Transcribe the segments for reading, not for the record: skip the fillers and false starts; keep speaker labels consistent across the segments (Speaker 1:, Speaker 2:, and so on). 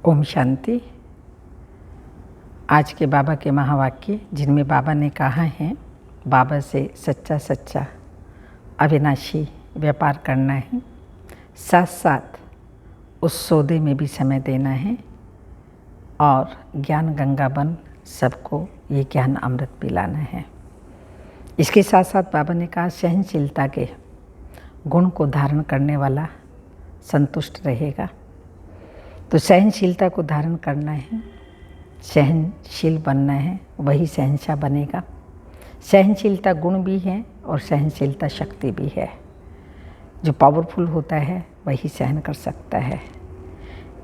Speaker 1: ओम शांति। आज के बाबा के महावाक्य जिनमें बाबा ने कहा है बाबा से सच्चा सच्चा अविनाशी व्यापार करना है, साथ साथ उस सौदे में भी समय देना है और ज्ञान गंगा बन सबको ये ज्ञान अमृत पिलाना है। इसके साथ साथ बाबा ने कहा सहनशीलता के गुण को धारण करने वाला संतुष्ट रहेगा। तो सहनशीलता को धारण करना है, सहनशील बनना है, वही शहंशाह बनेगा। सहनशीलता गुण भी है और सहनशीलता शक्ति भी है। जो पावरफुल होता है वही सहन कर सकता है।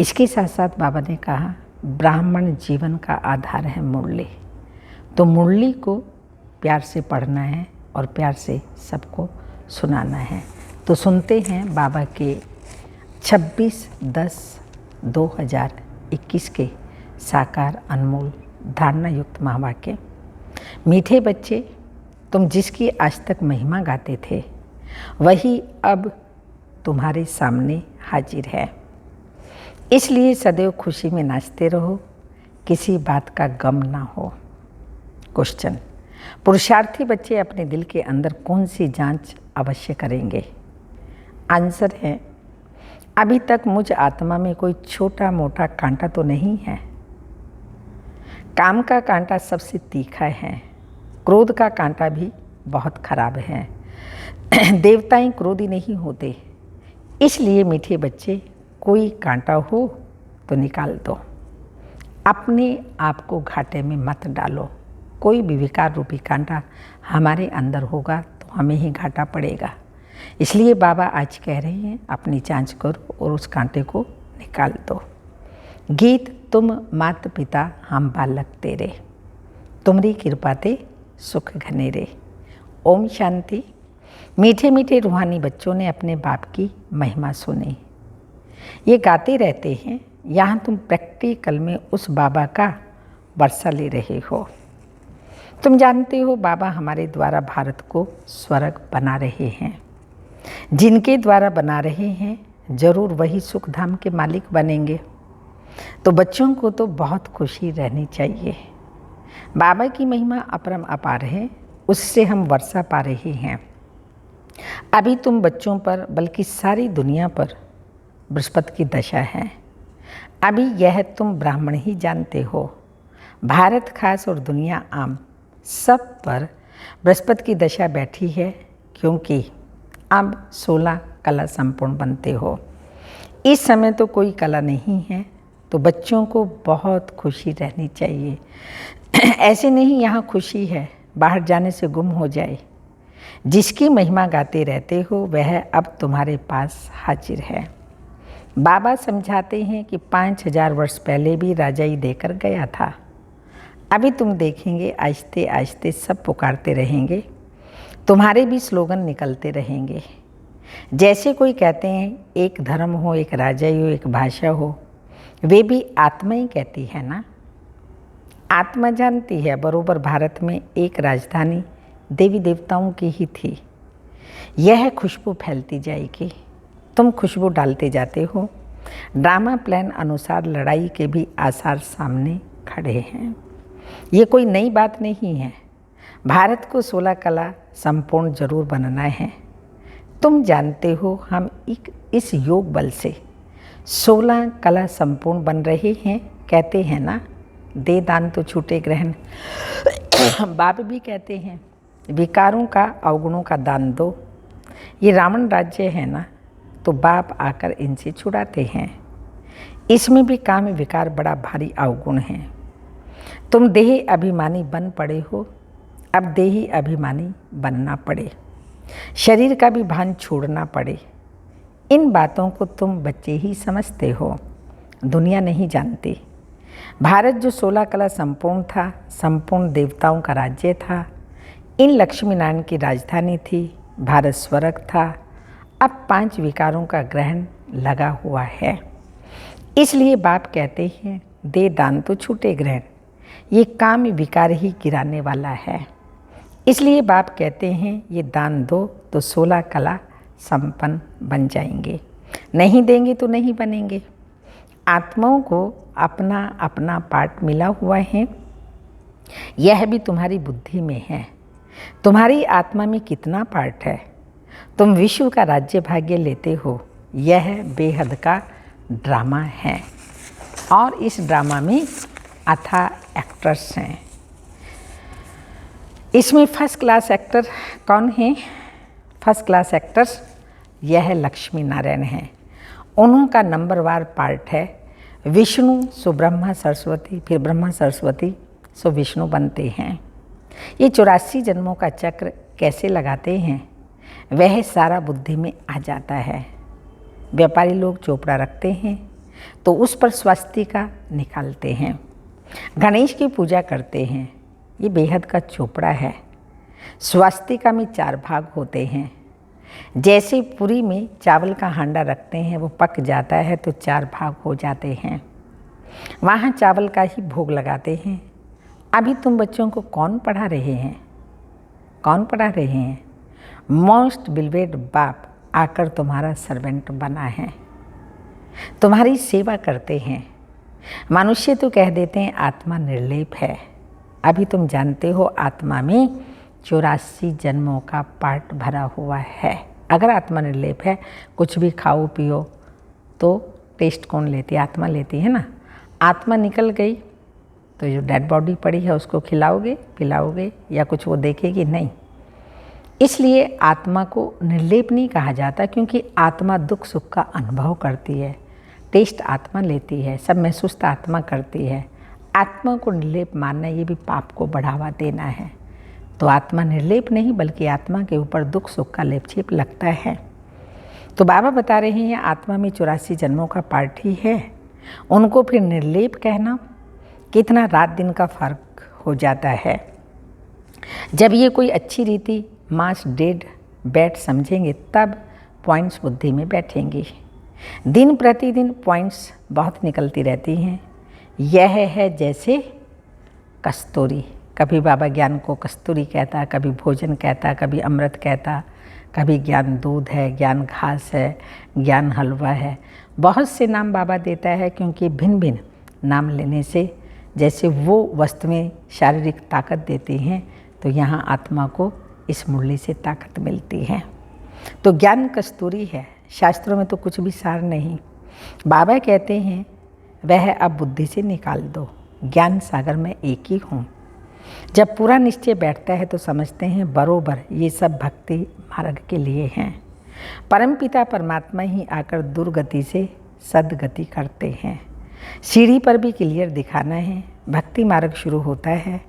Speaker 1: इसके साथ साथ बाबा ने कहा ब्राह्मण जीवन का आधार है मुरली। तो मुरली को प्यार से पढ़ना है और प्यार से सबको सुनाना है। तो सुनते हैं बाबा के 26/10/2021 के साकार अनमोल धारणा युक्त महावाक्य। मीठे बच्चे, तुम जिसकी आज तक महिमा गाते थे वही अब तुम्हारे सामने हाजिर है। इसलिए सदैव खुशी में नाचते रहो, किसी बात का गम ना हो। क्वेश्चन, पुरुषार्थी बच्चे अपने दिल के अंदर कौन सी जांच अवश्य करेंगे? आंसर है, अभी तक मुझ आत्मा में कोई छोटा मोटा कांटा तो नहीं है। काम का कांटा सबसे तीखा है, क्रोध का कांटा भी बहुत खराब है। देवताएं क्रोधी नहीं होते। इसलिए मीठे बच्चे, कोई कांटा हो तो निकाल दो। अपने आप को घाटे में मत डालो। कोई भी विकार रूपी कांटा हमारे अंदर होगा तो हमें ही घाटा पड़ेगा। इसलिए बाबा आज कह रहे हैं अपनी जांच करो और उस कांटे को निकाल दो। गीत, तुम माता पिता हम बालक तेरे, तुमरी कृपा ते सुख घनेरे। ओम शांति। मीठे मीठे रूहानी बच्चों ने अपने बाप की महिमा सुनी। ये गाते रहते हैं। यहाँ तुम प्रैक्टिकल में उस बाबा का वर्षा ले रहे हो। तुम जानते हो बाबा हमारे द्वारा भारत को स्वर्ग बना रहे हैं। जिनके द्वारा बना रहे हैं जरूर वही सुख धाम के मालिक बनेंगे। तो बच्चों को तो बहुत खुशी रहनी चाहिए। बाबा की महिमा अपरम अपार है, उससे हम वर्षा पा रहे हैं। अभी तुम बच्चों पर बल्कि सारी दुनिया पर बृहस्पति की दशा है। अभी यह तुम ब्राह्मण ही जानते हो। भारत खास और दुनिया आम सब पर बृहस्पति की दशा बैठी है, क्योंकि अब 16 कला संपूर्ण बनते हो। इस समय तो कोई कला नहीं है, तो बच्चों को बहुत खुशी रहनी चाहिए। ऐसे नहीं यहाँ खुशी है बाहर जाने से गुम हो जाए। जिसकी महिमा गाते रहते हो वह अब तुम्हारे पास हाजिर है। बाबा समझाते हैं कि 5000 वर्ष पहले भी राजा ही देकर गया था। अभी तुम देखेंगे आहिस्ते आहिस्ते सब पुकारते रहेंगे, तुम्हारे भी स्लोगन निकलते रहेंगे। जैसे कोई कहते हैं एक धर्म हो, एक राजा हो, एक भाषा हो, वे भी आत्मा ही कहती है ना। आत्मा जानती है बरोबर भारत में एक राजधानी देवी देवताओं की ही थी। यह खुशबू फैलती जाएगी। तुम खुशबू डालते जाते हो। ड्रामा प्लान अनुसार लड़ाई के भी आसार सामने खड़े हैं। ये कोई नई बात नहीं है। भारत को 16 कला संपूर्ण जरूर बनना है। तुम जानते हो हम इस योग बल से 16 कला संपूर्ण बन रहे हैं। कहते हैं ना, दे दान तो छूटे ग्रहण। बाप भी कहते हैं विकारों का अवगुणों का दान दो। ये रावण राज्य है ना, तो बाप आकर इनसे छुड़ाते हैं। इसमें भी काम विकार बड़ा भारी अवगुण है। तुम देही अभिमानी बन पड़े हो, अब देही अभिमानी बनना पड़े, शरीर का भी भान छोड़ना पड़े। इन बातों को तुम बच्चे ही समझते हो, दुनिया नहीं जानती। भारत जो 16 कला संपूर्ण था, संपूर्ण देवताओं का राज्य था, इन लक्ष्मी नारायण की राजधानी थी, भारत स्वर्ग था। अब 5 विकारों का ग्रहण लगा हुआ है। इसलिए बाप कहते हैं दे दान तो छूटे ग्रहण। ये काम विकार ही गिराने वाला है। इसलिए बाप कहते हैं ये दान दो तो 16 कला संपन्न बन जाएंगे, नहीं देंगे तो नहीं बनेंगे। आत्माओं को अपना अपना पार्ट मिला हुआ है, यह भी तुम्हारी बुद्धि में है। तुम्हारी आत्मा में कितना पार्ट है? तुम विश्व का राज्य भाग्य लेते हो, यह बेहद का ड्रामा है और इस ड्रामा में अथाह एक्टर्स हैं। इसमें फर्स्ट क्लास एक्टर कौन है? फर्स्ट क्लास एक्टर्स यह लक्ष्मी नारायण हैं। उनका नंबरवार पार्ट है विष्णु, सो ब्रह्मा सरस्वती, फिर ब्रह्मा सरस्वती सो विष्णु बनते हैं। ये 84 जन्मों का चक्र कैसे लगाते हैं वह सारा बुद्धि में आ जाता है। व्यापारी लोग चोपड़ा रखते हैं तो उस पर स्वस्तिका निकालते हैं। गणेश की पूजा करते हैं, ये बेहद का चोपड़ा है। स्वस्तिका में 4 भाग होते हैं। जैसे पूरी में चावल का हांडा रखते हैं, वो पक जाता है तो 4 भाग हो जाते हैं। वहाँ चावल का ही भोग लगाते हैं। अभी तुम बच्चों को कौन पढ़ा रहे हैं? कौन पढ़ा रहे हैं? मोस्ट बिलवेड बाप आकर तुम्हारा सर्वेंट बना है, तुम्हारी सेवा करते हैं। मनुष्य तो कह देते हैं आत्मा निर्लेप है। अभी तुम जानते हो आत्मा में 84 जन्मों का पार्ट भरा हुआ है। अगर आत्मा निर्लेप है, कुछ भी खाओ पियो तो टेस्ट कौन लेती है? आत्मा लेती है ना। आत्मा निकल गई तो जो डेड बॉडी पड़ी है उसको खिलाओगे पिलाओगे या कुछ वो देखेगी? नहीं। इसलिए आत्मा को निर्लेप नहीं कहा जाता, क्योंकि आत्मा दुख सुख का अनुभव करती है, टेस्ट आत्मा लेती है, सब महसूस आत्मा करती है। आत्मा को निर्लेप मानना ये भी पाप को बढ़ावा देना है। तो आत्मा निर्लेप नहीं, बल्कि आत्मा के ऊपर दुख सुख का लेप छेप लगता है। तो बाबा बता रहे हैं आत्मा में 84 जन्मों का पार्ट ही है। उनको फिर निर्लेप कहना, कितना रात दिन का फर्क हो जाता है। जब ये कोई अच्छी रीति मास डेड बैठ समझेंगे तब पॉइंट्स बुद्धि में बैठेंगी। दिन प्रतिदिन पॉइंट्स बहुत निकलती रहती हैं। यह है जैसे कस्तूरी। कभी बाबा ज्ञान को कस्तूरी कहता, कभी भोजन कहता, कभी अमृत कहता, कभी ज्ञान दूध है, ज्ञान घास है, ज्ञान हलवा है। बहुत से नाम बाबा देता है, क्योंकि भिन्न भिन्न नाम लेने से जैसे वो वस्तु में शारीरिक ताकत देती हैं, तो यहाँ आत्मा को इस मुरली से ताकत मिलती है। तो ज्ञान कस्तूरी है। शास्त्रों में तो कुछ भी सार नहीं। बाबा कहते हैं वह अब बुद्धि से निकाल दो, ज्ञान सागर में एक ही हूँ। जब पूरा निश्चय बैठता है तो समझते हैं बरोबर ये सब भक्ति मार्ग के लिए हैं। परमपिता परमात्मा ही आकर दुर्गति से सदगति करते हैं। सीढ़ी पर भी क्लियर दिखाना है। भक्ति मार्ग शुरू होता है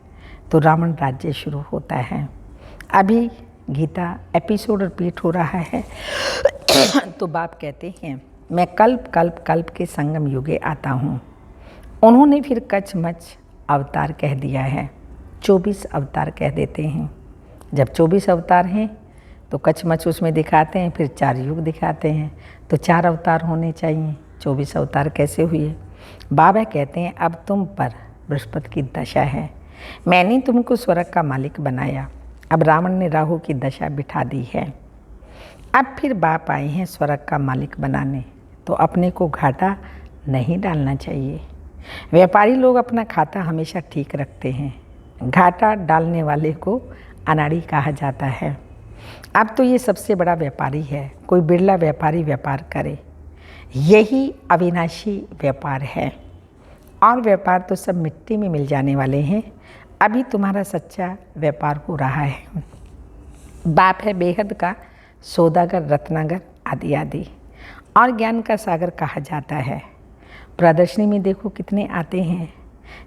Speaker 1: तो रावण राज्य शुरू होता है। अभी गीता एपिसोड रिपीट हो रहा है तो बाप कहते हैं मैं कल्प कल्प कल्प के संगम युगे आता हूँ। उन्होंने फिर कच मच अवतार कह दिया है, 24 अवतार कह देते हैं। जब 24 अवतार हैं तो कच मच उसमें दिखाते हैं, फिर 4 युग दिखाते हैं, तो 4 अवतार होने चाहिए। 24 अवतार कैसे हुए? बाबा कहते हैं अब तुम पर बृहस्पति की दशा है। मैंने तुमको स्वर्ग का मालिक बनाया। अब रावण ने राहु की दशा बिठा दी है। अब फिर बाप आए हैं स्वर्ग का मालिक बनाने, तो अपने को घाटा नहीं डालना चाहिए। व्यापारी लोग अपना खाता हमेशा ठीक रखते हैं। घाटा डालने वाले को अनाड़ी कहा जाता है। अब तो ये सबसे बड़ा व्यापारी है। कोई बिरला व्यापारी व्यापार करे, यही अविनाशी व्यापार है। और व्यापार तो सब मिट्टी में मिल जाने वाले हैं। अभी तुम्हारा सच्चा व्यापार हो रहा है। बाप है बेहद का सौदागर, रत्नागर आदि आदि, और ज्ञान का सागर कहा जाता है। प्रदर्शनी में देखो कितने आते हैं।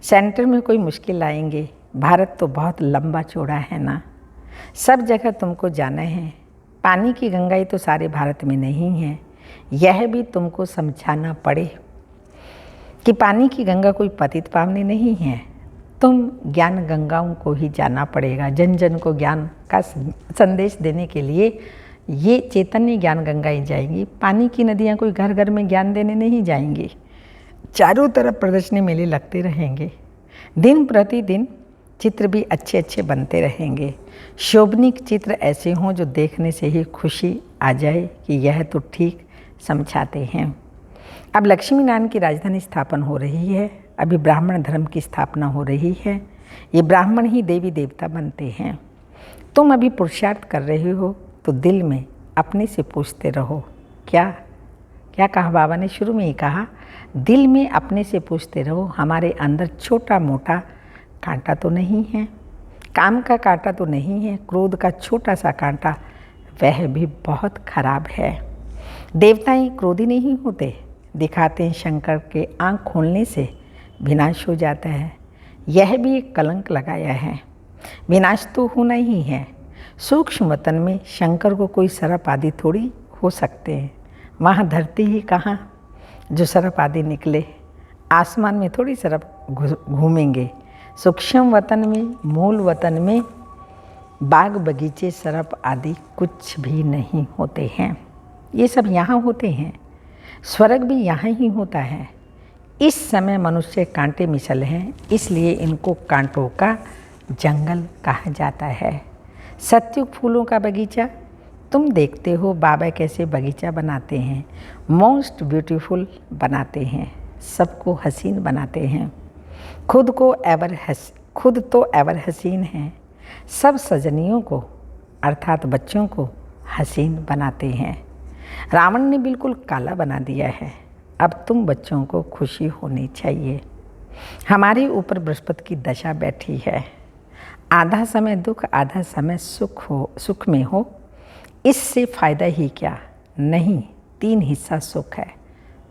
Speaker 1: सेंटर में कोई मुश्किल लाएंगे। भारत तो बहुत लंबा चौड़ा है ना, सब जगह तुमको जाना है। पानी की गंगाई तो सारे भारत में नहीं है। यह भी तुमको समझाना पड़े कि पानी की गंगा कोई पतित पावनी नहीं है। तुम ज्ञान गंगाओं को ही जाना पड़ेगा। जन जन को ज्ञान का संदेश देने के लिए ये चैतन्य ज्ञान गंगाएं जाएंगी। पानी की नदियाँ कोई घर घर में ज्ञान देने नहीं जाएंगी। चारों तरफ प्रदर्शनी मेले लगते रहेंगे। दिन प्रतिदिन चित्र भी अच्छे अच्छे बनते रहेंगे। शोभनीक चित्र ऐसे हों जो देखने से ही खुशी आ जाए कि यह तो ठीक समझाते हैं। अब लक्ष्मी नारायण की राजधानी स्थापन हो रही है। अभी ब्राह्मण धर्म की स्थापना हो रही है। ये ब्राह्मण ही देवी देवता बनते हैं। तुम अभी पुरुषार्थ कर रहे हो तो दिल में अपने से पूछते रहो, क्या क्या कहा बाबा ने शुरू में ही कहा, दिल में अपने से पूछते रहो, हमारे अंदर छोटा मोटा कांटा तो नहीं है, काम का कांटा तो नहीं है, क्रोध का छोटा सा कांटा, वह भी बहुत खराब है। देवताएं क्रोधी नहीं होते, दिखाते हैं शंकर के आँख खोलने से विनाश हो जाता है। यह भी एक कलंक लगाया है। विनाश तो होना ही है। सूक्ष्म वतन में शंकर को कोई सर्प आदि थोड़ी हो सकते हैं। वहाँ धरती ही कहाँ जो सर्प आदि निकले, आसमान में थोड़ी सर्प घूमेंगे। सूक्ष्म वतन में, मूल वतन में बाग बगीचे सर्प आदि कुछ भी नहीं होते हैं। ये सब यहाँ होते हैं। स्वर्ग भी यहाँ ही होता है। इस समय मनुष्य कांटे मिसल हैं, इसलिए इनको कांटों का जंगल कहा जाता है। सत्युग फूलों का बगीचा, तुम देखते हो बाबा कैसे बगीचा बनाते हैं, मोस्ट ब्यूटीफुल बनाते हैं, सबको हसीन बनाते हैं। खुद तो एवर हसीन हैं, सब सजनियों को अर्थात बच्चों को हसीन बनाते हैं। रावण ने बिल्कुल काला बना दिया है। अब तुम बच्चों को खुशी होनी चाहिए। हमारे ऊपर बृहस्पति की दशा बैठी है। आधा समय दुख, आधा समय सुख में हो, इससे फ़ायदा ही क्या। नहीं, 3 हिस्सा सुख है।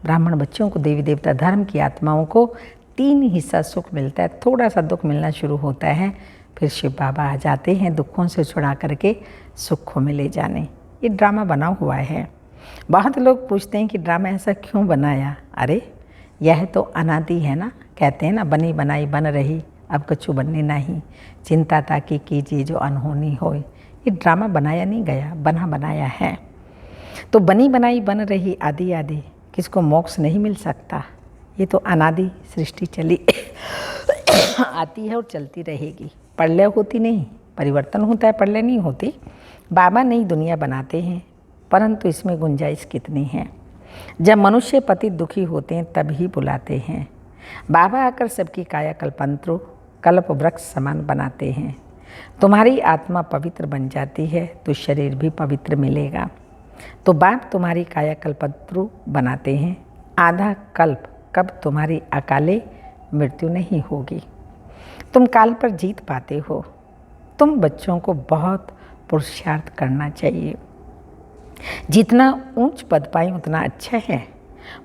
Speaker 1: ब्राह्मण बच्चों को, देवी देवता धर्म की आत्माओं को 3 हिस्सा सुख मिलता है। थोड़ा सा दुख मिलना शुरू होता है, फिर शिव बाबा आ जाते हैं दुखों से छुड़ा करके सुखों में ले जाने। ये ड्रामा बना हुआ है। बहुत लोग पूछते हैं कि ड्रामा ऐसा क्यों बनाया। अरे यह तो अनादि है ना, कहते हैं ना, बनी बनाई बन रही, अब कछु बनने नहीं, चिंता ताकि कीजिए जो अनहोनी होए। ये ड्रामा बनाया नहीं गया, बना बनाया है। तो बनी बनाई बन रही आदि आदि, किसको मोक्ष नहीं मिल सकता। ये तो अनादि सृष्टि चली आती है और चलती रहेगी। प्रलय होती नहीं, परिवर्तन होता है, प्रलय नहीं होती। बाबा नई दुनिया बनाते हैं, परंतु इसमें गुंजाइश कितनी है। जब मनुष्य पति दुखी होते हैं तब ही बुलाते हैं। बाबा आकर सबकी काया कल्प वृक्ष समान बनाते हैं। तुम्हारी आत्मा पवित्र बन जाती है तो शरीर भी पवित्र मिलेगा। तो बाप तुम्हारी काया कल्पत्रु बनाते हैं। आधा कल्प कब तुम्हारी अकाले मृत्यु नहीं होगी। तुम काल पर जीत पाते हो। तुम बच्चों को बहुत पुरुषार्थ करना चाहिए। जितना ऊंच पद पाएं उतना अच्छा है।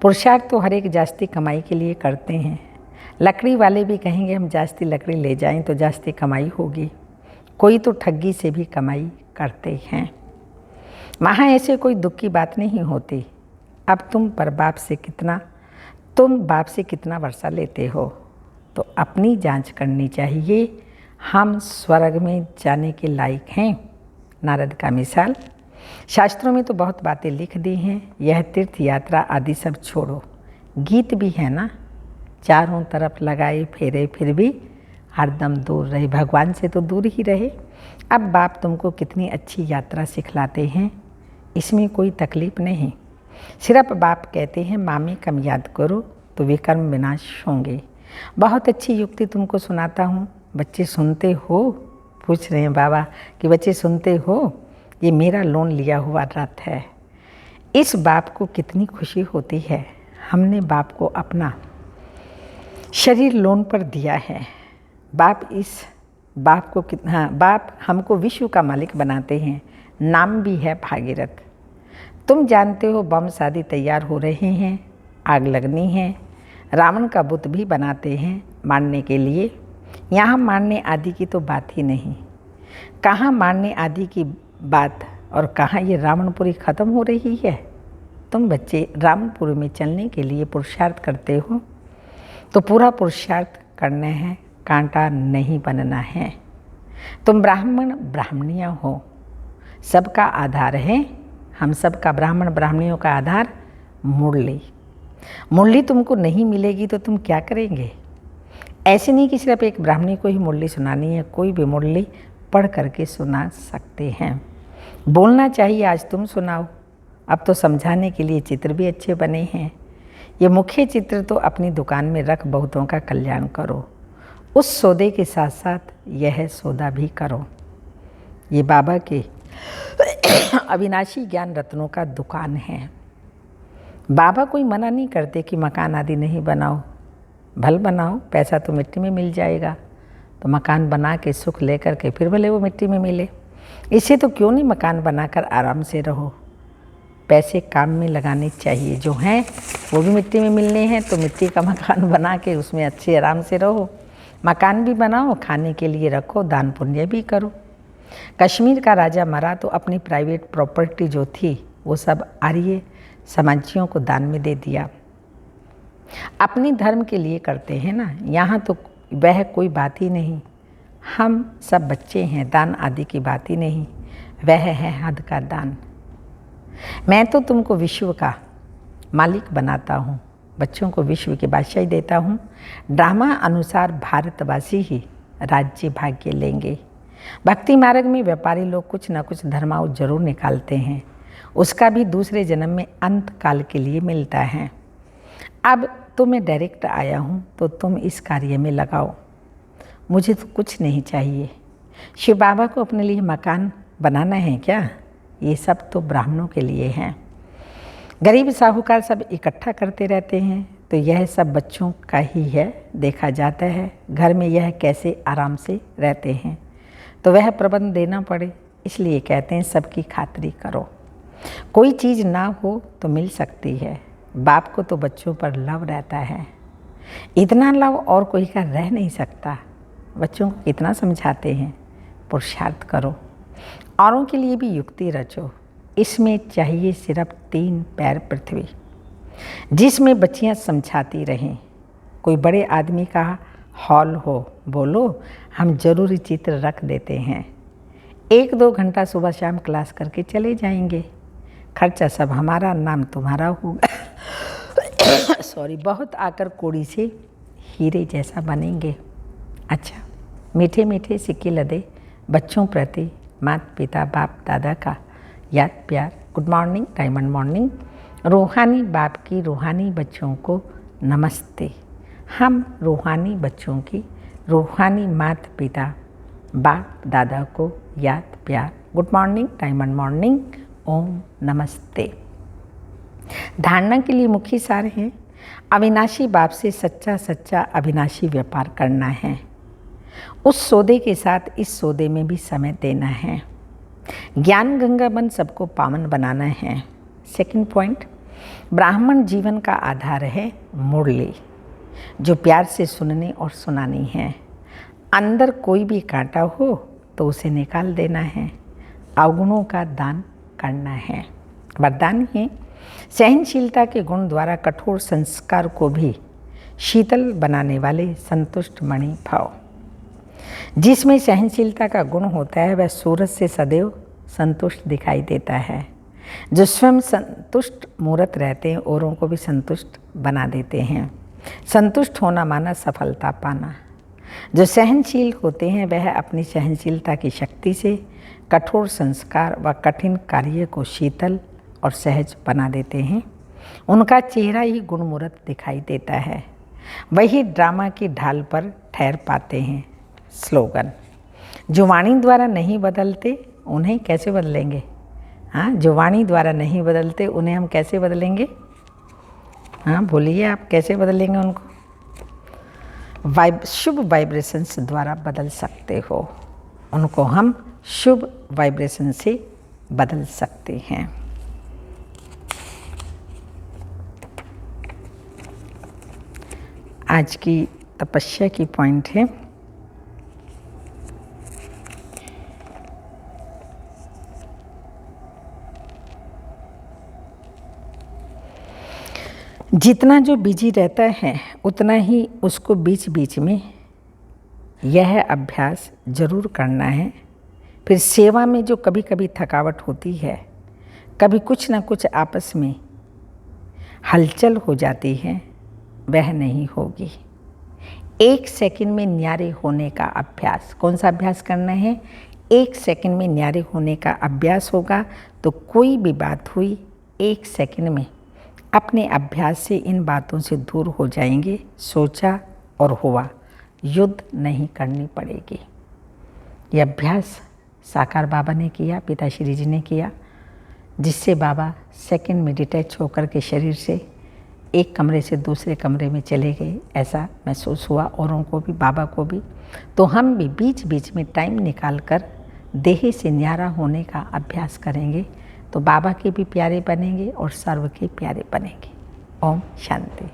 Speaker 1: पुरुषार्थ तो हर एक जास्ती कमाई के लिए करते हैं। लकड़ी वाले भी कहेंगे हम जास्ती लकड़ी ले जाएं तो जास्ती कमाई होगी। कोई तो ठगी से भी कमाई करते हैं। वहाँ ऐसे कोई दुख की बात नहीं होती। अब तुम बाप से कितना वर्षा लेते हो, तो अपनी जांच करनी चाहिए। हम स्वर्ग में जाने के लायक हैं। नारद का मिसाल। शास्त्रों में तो बहुत बातें लिख दी हैं। यह तीर्थ यात्रा आदि सब छोड़ो। गीत भी है ना, चारों तरफ लगाए फेरे फिर भी हरदम दूर रहे, भगवान से तो दूर ही रहे। अब बाप तुमको कितनी अच्छी यात्रा सिखलाते हैं, इसमें कोई तकलीफ नहीं। सिर्फ बाप कहते हैं मामी कम याद करो तो विकर्म विनाश होंगे। बहुत अच्छी युक्ति तुमको सुनाता हूँ, बच्चे सुनते हो। पूछ रहे हैं बाबा कि बच्चे सुनते हो। ये मेरा लोन लिया हुआ रथ है। इस बाप को कितनी खुशी होती है। हमने बाप को अपना शरीर लोन पर दिया है। बाप हमको विश्व का मालिक बनाते हैं। नाम भी है भागीरथ। तुम जानते हो बम शादी तैयार हो रहे हैं, आग लगनी है। रावण का बुत भी बनाते हैं मारने के लिए। यहाँ मारने आदि की तो बात ही नहीं। कहाँ मारने आदि की बात और कहाँ ये रावणपुरी ख़त्म हो रही है। तुम बच्चे रावणपुरी में चलने के लिए पुरुषार्थ करते हो तो पूरा पुरुषार्थ करना है, कांटा नहीं बनना है। तुम ब्राह्मणियाँ हो, सबका आधार है। हम सब का ब्राह्मणियों का आधार मुरली तुमको नहीं मिलेगी तो तुम क्या करेंगे। ऐसे नहीं कि सिर्फ एक ब्राह्मणी को ही मुरली सुनानी है, कोई भी मुरली पढ़ करके सुना सकते हैं। बोलना चाहिए आज तुम सुनाओ। अब तो समझाने के लिए चित्र भी अच्छे बने हैं। ये मुख्य चित्र तो अपनी दुकान में रख बहुतों का कल्याण करो। उस सौदे के साथ साथ यह सौदा भी करो। ये बाबा के अविनाशी ज्ञान रत्नों का दुकान है। बाबा कोई मना नहीं करते कि मकान आदि नहीं बनाओ, भल बनाओ, पैसा तो मिट्टी में मिल जाएगा, तो मकान बना के सुख लेकर के फिर भले वो मिट्टी में मिले। इसे तो क्यों नहीं मकान बनाकर आराम से रहो। पैसे काम में लगाने चाहिए, जो हैं वो भी मिट्टी में मिलने हैं, तो मिट्टी का मकान बना के उसमें अच्छे आराम से रहो। मकान भी बनाओ, खाने के लिए रखो, दान पुण्य भी करो। कश्मीर का राजा मरा तो अपनी प्राइवेट प्रॉपर्टी जो थी वो सब आर्य समाजियों को दान में दे दिया। अपने धर्म के लिए करते हैं ना, यहाँ तो वह कोई बात ही नहीं। हम सब बच्चे हैं, दान आदि की बात ही नहीं, वह है हद का दान। मैं तो तुमको विश्व का मालिक बनाता हूँ, बच्चों को विश्व के बादशाही देता हूँ। ड्रामा अनुसार भारतवासी ही राज्य भाग्य लेंगे। भक्ति मार्ग में व्यापारी लोग कुछ न कुछ धर्माऊ जरूर निकालते हैं, उसका भी दूसरे जन्म में अंत काल के लिए मिलता है। अब तो मैं डायरेक्ट आया हूँ, तो तुम इस कार्य में लगाओ, मुझे तो कुछ नहीं चाहिए। शिव बाबा को अपने लिए मकान बनाना है क्या? ये सब तो ब्राह्मणों के लिए हैं। गरीब साहूकार सब इकट्ठा करते रहते हैं, तो यह सब बच्चों का ही है। देखा जाता है घर में यह कैसे आराम से रहते हैं, तो वह प्रबंध देना पड़े, इसलिए कहते हैं सबकी खातिरी करो। कोई चीज़ ना हो तो मिल सकती है। बाप को तो बच्चों पर लव रहता है, इतना लव और कोई का रह नहीं सकता। बच्चों को कितना समझाते हैं, पुरुषार्थ करो, औरों के लिए भी युक्ति रचो। इसमें चाहिए सिर्फ 3 पैर पृथ्वी, जिसमें बच्चियां समझाती रहें। कोई बड़े आदमी का हॉल हो, बोलो हम जरूरी चित्र रख देते हैं। 1-2 घंटा सुबह शाम क्लास करके चले जाएंगे, खर्चा सब हमारा, नाम तुम्हारा होगा। सॉरी, बहुत आकर कोड़ी से हीरे जैसा बनेंगे। अच्छा, मीठे मीठे सिक्के लदे बच्चों प्रति माता पिता बाप दादा का याद प्यार। Good morning, diamond morning. रूहानी बाप की रूहानी बच्चों को नमस्ते। हम रूहानी बच्चों की रूहानी माता पिता बाप दादा को याद प्यार। गुड मॉर्निंग, डायमंड मॉर्निंग, ओम नमस्ते। धारणा के लिए मुख्य सार है, अविनाशी बाप से सच्चा सच्चा अविनाशी व्यापार करना है। उस सौदे के साथ इस सौदे में भी समय देना है। ज्ञान गंगा बन सबको पावन बनाना है। सेकंड पॉइंट, ब्राह्मण जीवन का आधार है मुरली, जो प्यार से सुननी और सुनानी है। अंदर कोई भी कांटा हो तो उसे निकाल देना है। अवगुणों का दान करना है। वरदान है, सहनशीलता के गुण द्वारा कठोर संस्कार को भी शीतल बनाने वाले संतुष्ट मणि भाव। जिसमें सहनशीलता का गुण होता है वह सूरज से सदैव संतुष्ट दिखाई देता है। जो स्वयं संतुष्ट मूर्त रहते हैं, औरों को भी संतुष्ट बना देते हैं। संतुष्ट होना माना सफलता पाना। जो सहनशील होते हैं वह अपनी सहनशीलता की शक्ति से कठोर संस्कार व कठिन कार्य को शीतल और सहज बना देते हैं। उनका चेहरा ही गुणमूर्त दिखाई देता है। वही ड्रामा की ढाल पर ठहर पाते हैं। स्लोगन, जो वाणी द्वारा नहीं बदलते उन्हें कैसे बदलेंगे? हाँ, जो वाणी द्वारा नहीं बदलते उन्हें हम कैसे बदलेंगे? हाँ बोलिए, आप कैसे बदलेंगे उनको? शुभ वाइब्रेशंस द्वारा बदल सकते हो। उनको हम शुभ वाइब्रेशन से बदल सकते हैं। आज की तपस्या की पॉइंट है, जितना जो बिजी रहता है उतना ही उसको बीच बीच में यह अभ्यास जरूर करना है। फिर सेवा में जो कभी कभी थकावट होती है, कभी कुछ ना कुछ आपस में हलचल हो जाती है, वह नहीं होगी। 1 सेकंड में न्यारे होने का अभ्यास। कौन सा अभ्यास करना है? 1 सेकंड में न्यारे होने का अभ्यास होगा तो कोई भी बात हुई 1 सेकंड में अपने अभ्यास से इन बातों से दूर हो जाएंगे। सोचा और हुआ, युद्ध नहीं करनी पड़ेगी। ये अभ्यास साकार बाबा ने किया, पिताश्री जी ने किया, जिससे बाबा सेकंड में डिटैच होकर के शरीर से एक कमरे से दूसरे कमरे में चले गए। ऐसा महसूस हुआ औरों को भी, बाबा को भी। तो हम भी बीच बीच में टाइम निकाल कर देह से न्यारा होने का अभ्यास करेंगे, तो बाबा के भी प्यारे बनेंगे और सर्व के प्यारे बनेंगे। ओम शांति।